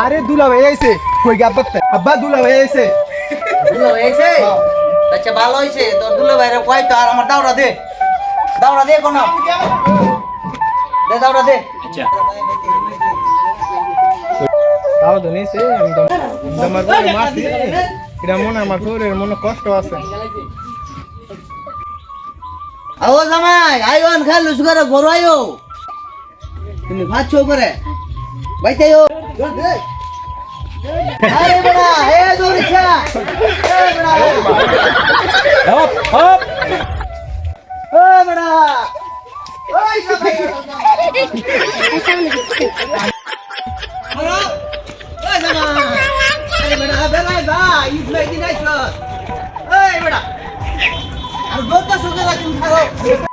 আরে দুলা ভাই আইছে কই গে আব্বা আব্বা দুলা ভাই আইছে দুলা ভাই আইছে আচ্ছা ভালো হইছে তোর দুলা ভাইরে কই তো আর আমার দাওড়া দে কোন দে দাওড়া দে আচ্ছা তাও তো নিছে আমি তো আমার মাসি এটা মনে আমার শরীরের মনে কষ্ট আছে আও জামাই আইওন খালুস করে বড় আইও তুমি ভাতছো করে বাইতেও আরে বড়া এ দৌড়িছা এ বড়া হপ হপ এ বড়া ওই সবাই হ্যালো ওই জামাই আরে বড়া বেলা যা ইস মেদি নাইছ এই বড়া আর গোটা সুগে রাখুন খাও